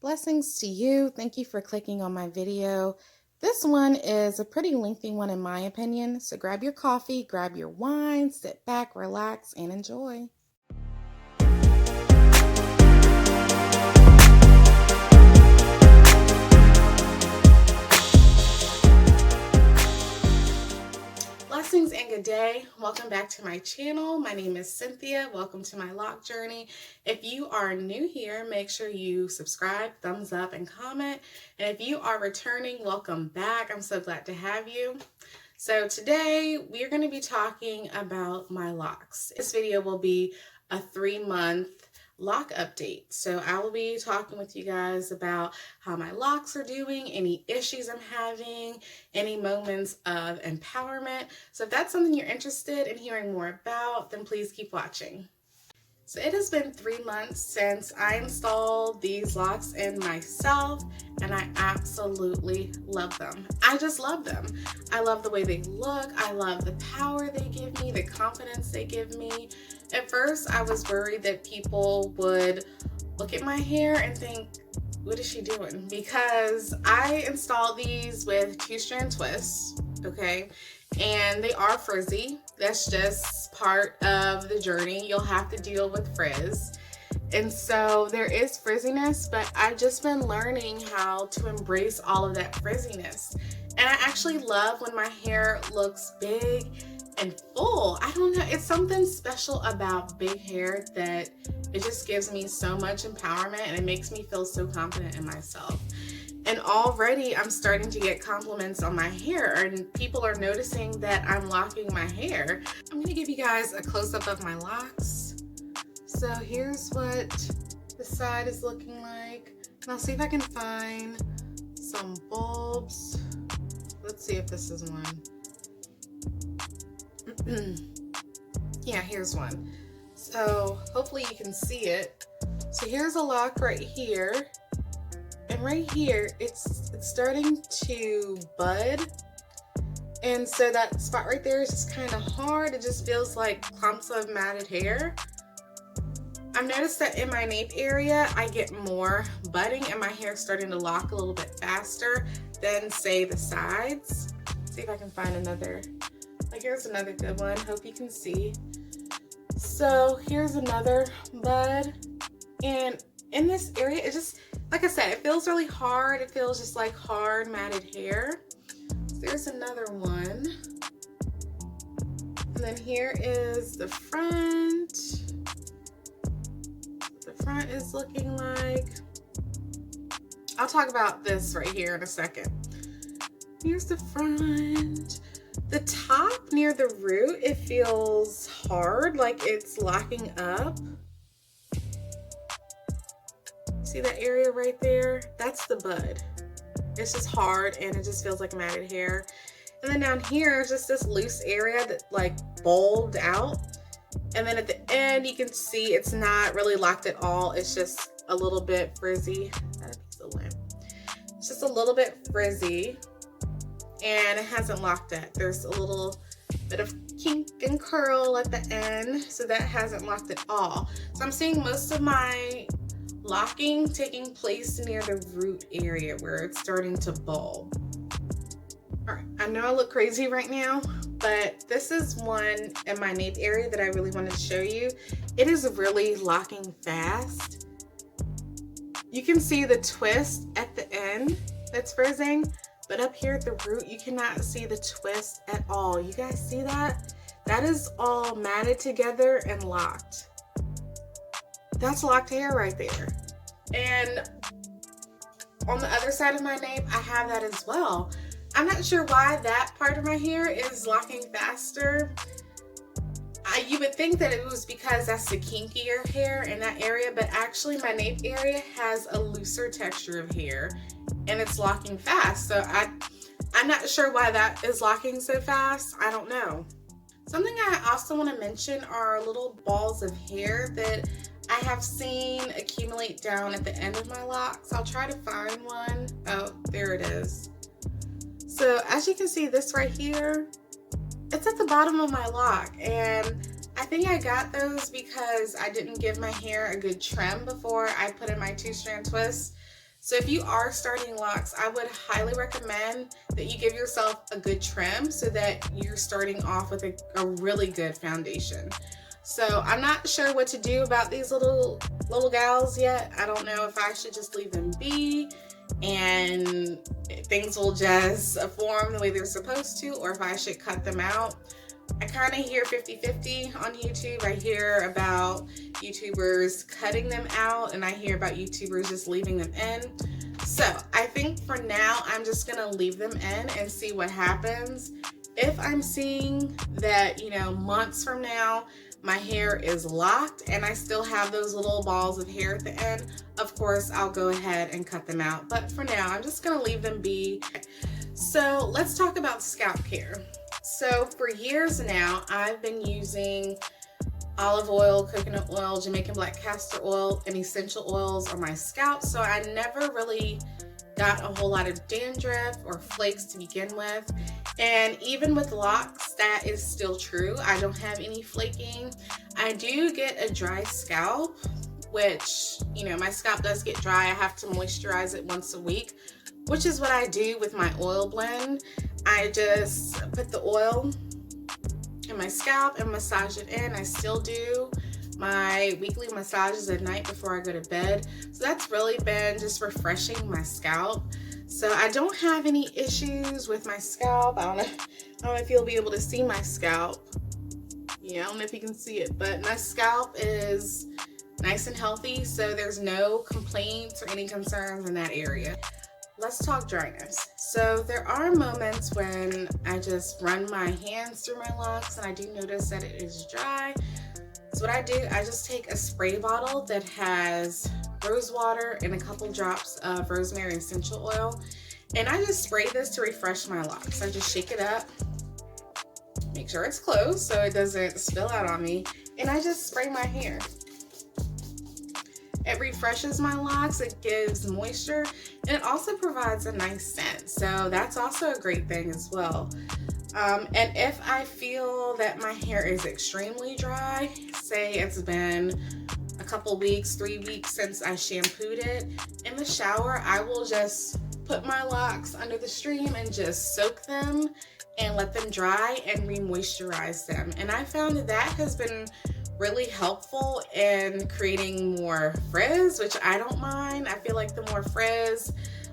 Blessings to you. Thank you for clicking on my video. This one is a pretty lengthy one in my opinion, so grab your coffee, grab your wine, sit back, relax, and enjoy. Blessings and good day. Welcome back to my channel. My name is Cynthia. Welcome to my lock journey. If you are new here, make sure you subscribe, thumbs up, and comment. And if you are returning, welcome back. I'm so glad to have you. So today we are going to be talking about my locks. This video will be a 3-month lock update. So I will be talking with you guys about how my locks are doing, any issues I'm having, any moments of empowerment. So if that's something you're interested in hearing more about, then please keep watching. So it has been 3 months since I installed these locks in myself, and I absolutely love them. I just love them. I love the way they look. I love the power they give me, the confidence they give me. At first, I was worried that people would look at my hair and think, what is she doing? Because I installed these with 2-strand twists, okay? And they are frizzy. That's just part of the journey. You'll have to deal with frizz. And so there is frizziness, but I've just been learning how to embrace all of that frizziness. And I actually love when my hair looks big and full. I don't know, it's something special about big hair that it just gives me so much empowerment, and it makes me feel so confident in myself. And already I'm starting to get compliments on my hair, and people are noticing that I'm locking my hair. I'm gonna give you guys a close-up of my locks. So here's what the side is looking like. And I'll see if I can find some bulbs. Let's see if this is one. Yeah, here's one. So hopefully you can see it. So here's a lock right here. And right here, it's starting to bud. And so that spot right there is just kind of hard. It just feels like clumps of matted hair. I've noticed that in my nape area, I get more budding and my hair is starting to lock a little bit faster than, say, the sides. Let's see if I can find another. Like, here's another good one. Hope you can see. So here's another bud. And in this area, it just, like I said, it feels really hard. It feels just like hard matted hair. There's another one. And then here is the front. The front is looking like, I'll talk about this right here in a second. Here's the front. The top near the root, it feels hard, like it's locking up. See that area right there? That's the bud. It's just hard and it just feels like matted hair. And then down here is just this loose area that like bulbed out. And then at the end, you can see it's not really locked at all. It's just a little bit frizzy. It's just a little bit frizzy. And it hasn't locked yet. There's a little bit of kink and curl at the end, so that hasn't locked at all. So I'm seeing most of my locking taking place near the root area where it's starting to bulb. All right, I know I look crazy right now, but this is one in my nape area that I really wanted to show you. It is really locking fast. You can see the twist at the end that's frizzing. But up here at the root, you cannot see the twist at all. You guys see that? That is all matted together and locked. That's locked hair right there. And on the other side of my nape, I have that as well. I'm not sure why that part of my hair is locking faster. You would think that it was because that's the kinkier hair in that area, but actually my nape area has a looser texture of hair. And it's locking fast, so I'm not sure why that is locking so fast. I don't know. Something I also want to mention are little balls of hair that I have seen accumulate down at the end of my locks. I'll try to find one. Oh, there it is. So as you can see, this right here, it's at the bottom of my lock, and I think I got those because I didn't give my hair a good trim before I put in my 2-strand twist. So if you are starting locks, I would highly recommend that you give yourself a good trim so that you're starting off with a really good foundation. So I'm not sure what to do about these little gals yet. I don't know if I should just leave them be and things will just form the way they're supposed to, or if I should cut them out. I kind of hear 50-50 on YouTube. I hear about YouTubers cutting them out, and I hear about YouTubers just leaving them in. So I think for now, I'm just gonna leave them in and see what happens. If I'm seeing that, you know, months from now, my hair is locked and I still have those little balls of hair at the end, of course, I'll go ahead and cut them out. But for now, I'm just gonna leave them be. So let's talk about scalp care. So for years now, I've been using olive oil, coconut oil, Jamaican black castor oil, and essential oils on my scalp. So I never really got a whole lot of dandruff or flakes to begin with. And even with locks, that is still true. I don't have any flaking. I do get a dry scalp, which, you know, my scalp does get dry. I have to moisturize it once a week, which is what I do with my oil blend. I just put the oil in my scalp and massage it in. I still do my weekly massages at night before I go to bed. So that's really been just refreshing my scalp. So I don't have any issues with my scalp. I don't know if you'll be able to see my scalp. Yeah, I don't know if you can see it, but my scalp is nice and healthy. So there's no complaints or any concerns in that area. Let's talk dryness. So there are moments when I just run my hands through my locks and I do notice that it is dry. So what I do, I just take a spray bottle that has rose water and a couple drops of rosemary essential oil, and I just spray this to refresh my locks. I just shake it up, make sure it's closed so it doesn't spill out on me, and I just spray my hair. It refreshes my locks, it gives moisture, and it also provides a nice scent. So that's also a great thing as well. And if I feel that my hair is extremely dry, say it's been a couple weeks, 3 weeks since I shampooed it, in the shower, I will just put my locks under the stream and just soak them and let them dry and re-moisturize them. And I found that has been really helpful in creating more frizz, which I don't mind. I feel like the more frizz,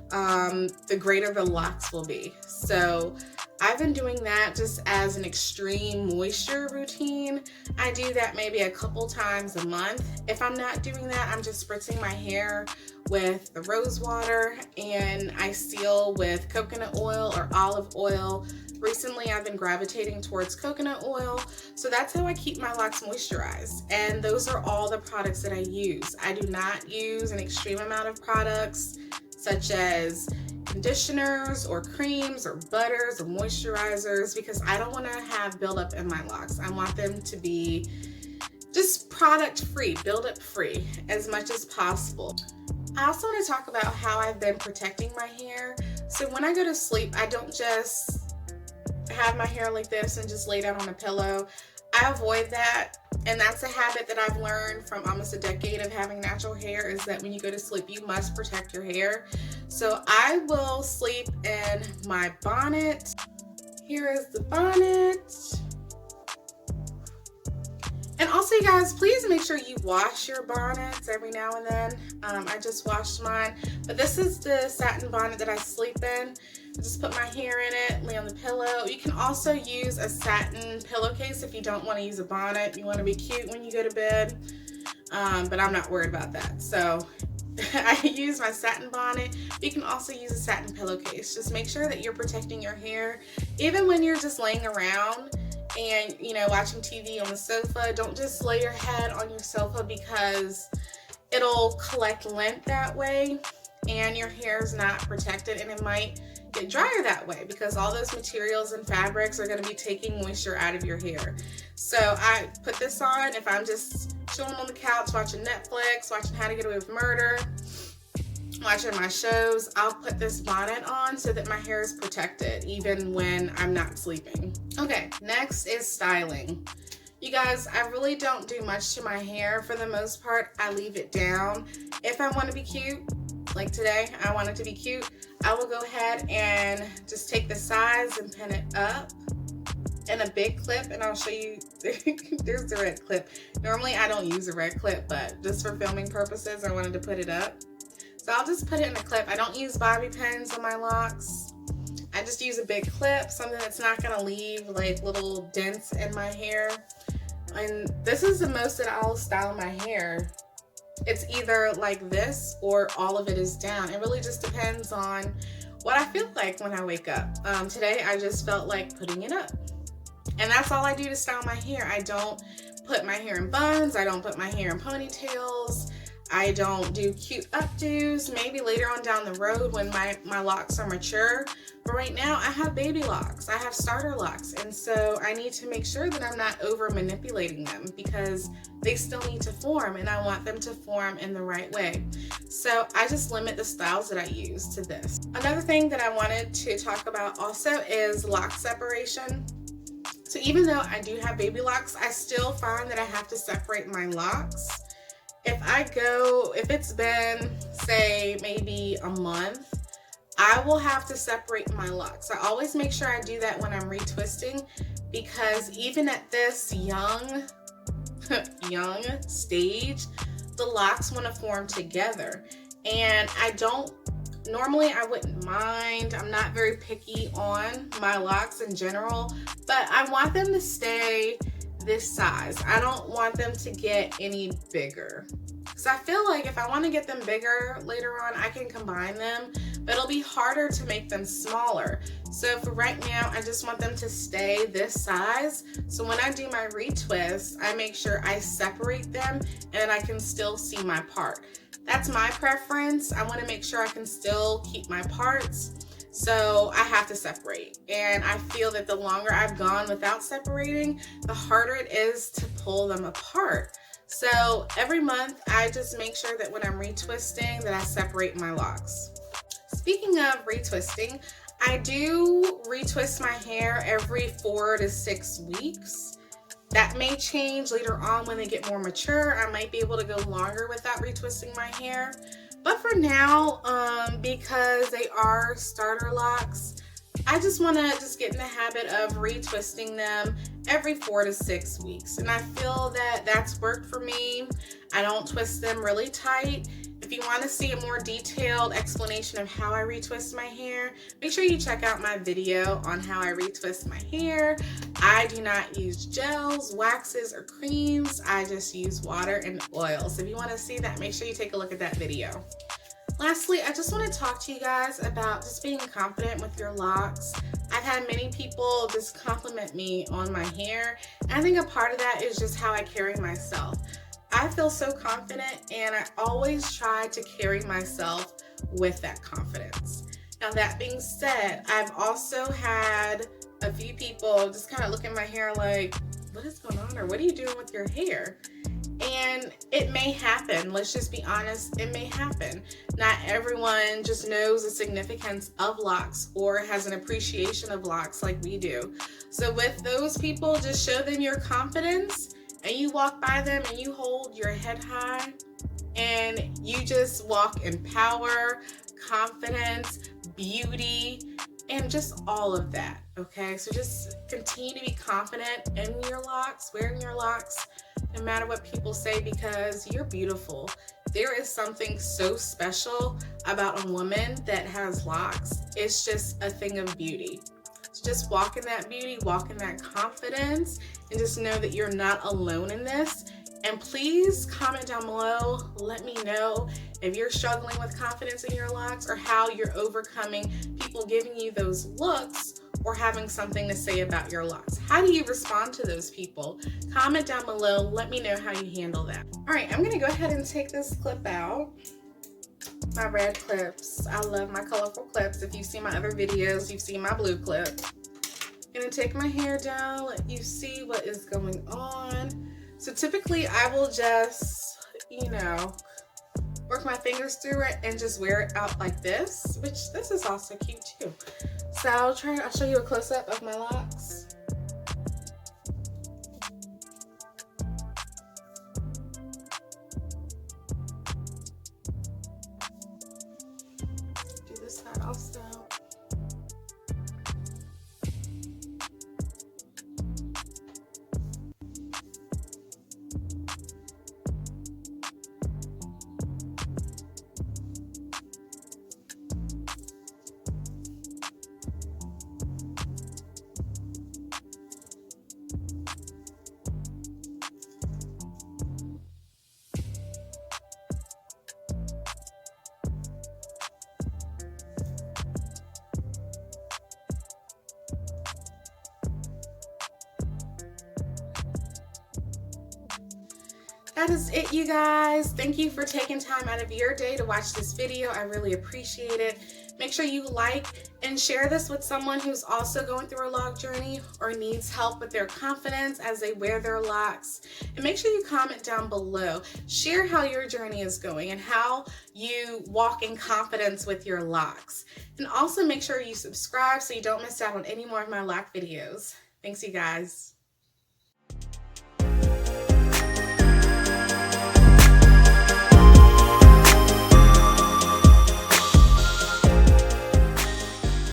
the greater the locks will be. So I've been doing that just as an extreme moisture routine. I do that maybe a couple times a month. If I'm not doing that, I'm just spritzing my hair with the rose water and I seal with coconut oil or olive oil. Recently, I've been gravitating towards coconut oil, so that's how I keep my locks moisturized. And those are all the products that I use. I do not use an extreme amount of products such as conditioners or creams or butters or moisturizers because I don't want to have buildup in my locks. I want them to be just product free, buildup free as much as possible. I also want to talk about how I've been protecting my hair. So when I go to sleep, I don't just have my hair like this and just lay down on a pillow. I avoid that, and that's a habit that I've learned from almost a decade of having natural hair, is that when you go to sleep, you must protect your hair. So I will sleep in my bonnet. Here is the bonnet. And also, you guys, please make sure you wash your bonnets every now and then. I just washed mine, but this is the satin bonnet that I sleep in. I just put my hair in it, lay on the pillow. You can also use a satin pillowcase if you don't want to use a bonnet. You want to be cute when you go to bed, but I'm not worried about that. So I use my satin bonnet. You can also use a satin pillowcase. Just make sure that you're protecting your hair. Even when you're just laying around and, you know, watching TV on the sofa, don't just lay your head on your sofa because it'll collect lint that way and your hair is not protected and it might get drier that way because all those materials and fabrics are going to be taking moisture out of your hair. So I put this on if I'm just chilling on the couch watching Netflix, watching How to Get Away with Murder, watching my shows. I'll put this bonnet on so that my hair is protected even when I'm not sleeping. Okay, next is styling. You guys, I really don't do much to my hair. For the most part, I leave it down. If I want to be cute, Like today, I want it to be cute. I will go ahead and just take the sides and pin it up in a big clip, and I'll show you. There's the red clip. Normally I don't use a red clip, but just for filming purposes, I wanted to put it up. So I'll just put it in a clip. I don't use bobby pins on my locks. I just use a big clip, something that's not gonna leave like little dents in my hair. And this is the most that I'll style my hair. It's either like this or all of it is down. It really just depends on what I feel like when I wake up. Today I just felt like putting it up. And that's all I do to style my hair. I don't put my hair in buns. I don't put my hair in ponytails. I don't do cute updos. Maybe later on down the road when my locks are mature. But right now I have baby locks. I have starter locks. And so I need to make sure that I'm not over manipulating them because they still need to form and I want them to form in the right way. So I just limit the styles that I use to this. Another thing that I wanted to talk about also is lock separation. So even though I do have baby locks, I still find that I have to separate my locks. If it's been, say, maybe a month, I will have to separate my locks. I always make sure I do that when I'm retwisting because even at this young stage, the locks want to form together. And normally I wouldn't mind. I'm not very picky on my locks in general, but I want them to stay this size. I don't want them to get any bigger. So I feel like if I want to get them bigger later on, I can combine them, but it'll be harder to make them smaller. So for right now, I just want them to stay this size. So when I do my retwist, I make sure I separate them and I can still see my part. That's my preference. I want to make sure I can still keep my parts. So I have to separate. And I feel that the longer I've gone without separating, the harder it is to pull them apart. So every month, I just make sure that when I'm retwisting that I separate my locks. Speaking of retwisting, I do retwist my hair every 4 to 6 weeks. That may change later on when they get more mature. I might be able to go longer without retwisting my hair. But for now, because they are starter locks, I just want to get in the habit of retwisting them every 4 to 6 weeks. And I feel that that's worked for me. I don't twist them really tight. If you want to see a more detailed explanation of how I retwist my hair, make sure you check out my video on how I retwist my hair. I do not use gels, waxes, or creams. I just use water and oil. So if you want to see that, make sure you take a look at that video. Lastly, I just want to talk to you guys about just being confident with your locks. I've had many people just compliment me on my hair. And I think a part of that is just how I carry myself. I feel so confident and I always try to carry myself with that confidence. Now that being said, I've also had a few people just kind of look at my hair like, what is going on, or what are you doing with your hair? And it may happen. Let's just be honest, it may happen. Not everyone just knows the significance of locks or has an appreciation of locks like we do. So with those people, just show them your confidence and you walk by them and you hold your head high and you just walk in power, confidence, beauty, and just all of that, okay? So just continue to be confident in your locks, wearing your locks, no matter what people say, because you're beautiful. There is something so special about a woman that has locks. It's just a thing of beauty. So just walk in that beauty, walk in that confidence, and just know that you're not alone in this. And please comment down below. Let me know if you're struggling with confidence in your locks or how you're overcoming people giving you those looks or having something to say about your locks. How do you respond to those people? Comment down below. Let me know how you handle that. All right, I'm gonna go ahead and take this clip out. My red clips. I love my colorful clips. If you've seen my other videos, you've seen my blue clip. I'm gonna take my hair down, let you see what is going on. So typically I will just, work my fingers through it and just wear it out like this, which this is also cute too. So I'll show you a close-up of my locks. this side also. That is it, you guys. Thank you for taking time out of your day to watch this video. I really appreciate it. Make sure you like and share this with someone who's also going through a lock journey or needs help with their confidence as they wear their locks. And make sure you comment down below. Share how your journey is going and how you walk in confidence with your locks. And also make sure you subscribe so you don't miss out on any more of my lock videos. Thanks, you guys.